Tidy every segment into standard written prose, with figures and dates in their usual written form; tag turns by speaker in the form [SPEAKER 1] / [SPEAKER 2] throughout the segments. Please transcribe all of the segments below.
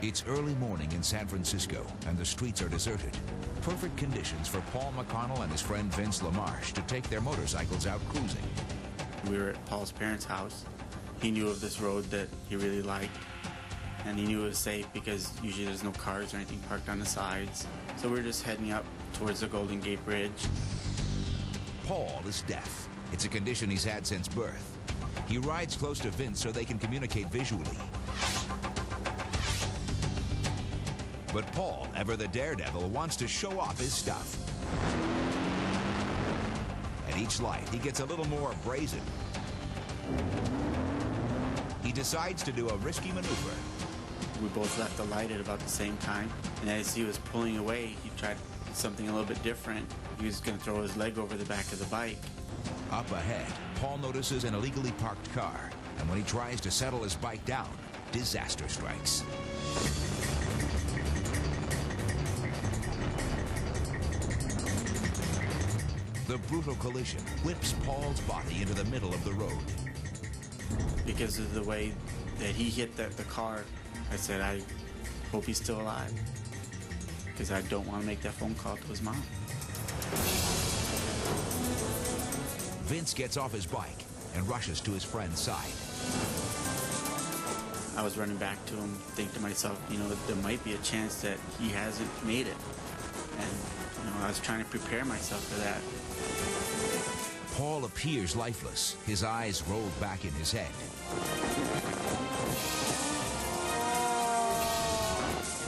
[SPEAKER 1] It's early morning in San Francisco, and the streets are deserted. Perfect conditions for Paul McConnell and his friend Vince LaMarche to take their motorcycles out cruising.
[SPEAKER 2] We were at Paul's parents' house. He knew of this road that he really liked, and he knew it was safe because usually there's no cars or anything parked on the sides. So we were just heading up towards the Golden Gate Bridge.
[SPEAKER 1] Paul is deaf. It's a condition he's had since birth. He rides close to Vince so they can communicate visually. But Paul, ever the daredevil, wants to show off his stuff. At each light, he gets a little more brazen. He decides to do a risky maneuver.
[SPEAKER 2] We both left the light at about the same time, and as he was pulling away, he tried something a little bit different. He was going to throw his leg over the back of the bike.
[SPEAKER 1] Up ahead, Paul notices an illegally parked car, and when he tries to settle his bike down, disaster strikes. The brutal collision whips Paul's body into the middle of the road.
[SPEAKER 2] Because of the way that he hit the car, I said, I hope he's still alive, because I don't want to make that phone call to his mom.
[SPEAKER 1] Vince gets off his bike and rushes to his friend's side.
[SPEAKER 2] I was running back to him, thinking to myself, you know, there might be a chance that he hasn't made it. And, you know, I was trying to prepare myself for that.
[SPEAKER 1] Paul appears lifeless, his eyes rolled back in his head.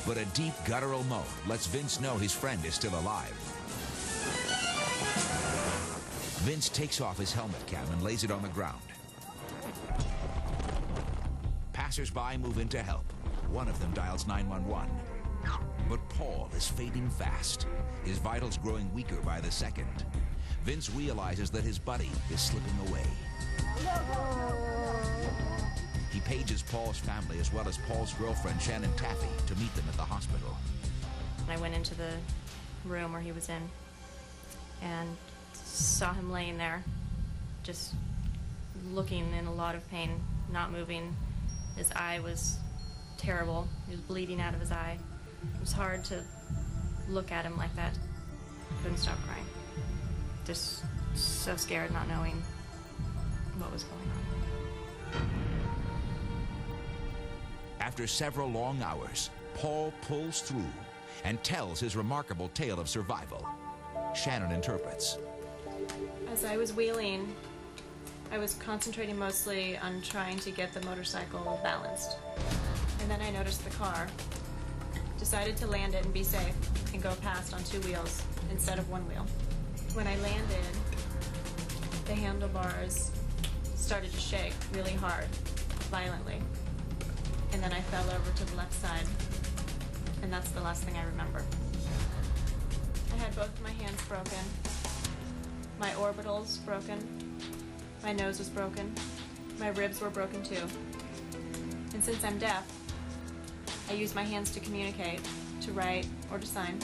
[SPEAKER 1] But a deep guttural moan lets Vince know his friend is still alive. Vince takes off his helmet cam and lays it on the ground. Passers-by move in to help. One of them dials 911. But Paul is fading fast, his vitals growing weaker by the second. Vince realizes that his buddy is slipping away. He pages Paul's family as well as Paul's girlfriend, Shannon Taffy, to meet them at the hospital.
[SPEAKER 3] I went into the room where he was in and saw him laying there, just looking in a lot of pain, not moving. His eye was terrible. He was bleeding out of his eye. It was hard to look at him like that. Couldn't stop crying. Just so scared, not knowing what was going on.
[SPEAKER 1] After several long hours, Paul pulls through and tells his remarkable tale of survival. Shannon interprets.
[SPEAKER 3] As I was wheeling, I was concentrating mostly on trying to get the motorcycle balanced. And then I noticed the car. Decided to land it and be safe and go past on two wheels instead of one wheel. When I landed, the handlebars started to shake really hard, violently. And then I fell over to the left side, and that's the last thing I remember. I had both of my hands broken, my orbitals broken, my nose was broken, my ribs were broken too. And since I'm deaf, I use my hands to communicate, to write or to sign,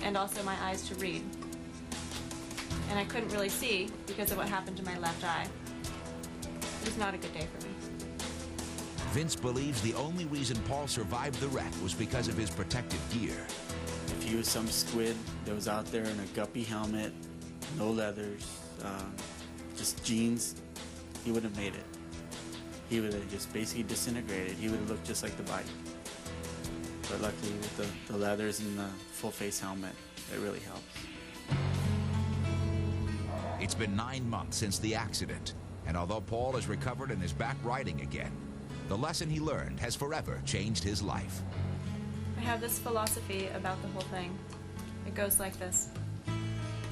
[SPEAKER 3] and also my eyes to read. And I couldn't really see because of what happened to my left eye. It was not a good day for me.
[SPEAKER 1] Vince believes the only reason Paul survived the wreck was because of his protective gear.
[SPEAKER 2] If he was some squid that was out there in a guppy helmet, no leathers, just jeans, he wouldn't have made it. He would have just basically disintegrated. He would have looked just like the bike. But luckily with the leathers and the full face helmet, it really helps.
[SPEAKER 1] It's been 9 months since the accident, and although Paul has recovered and is back riding again, the lesson he learned has forever changed his life.
[SPEAKER 3] I have this philosophy about the whole thing. It goes like this.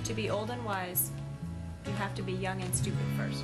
[SPEAKER 3] To be old and wise, you have to be young and stupid first.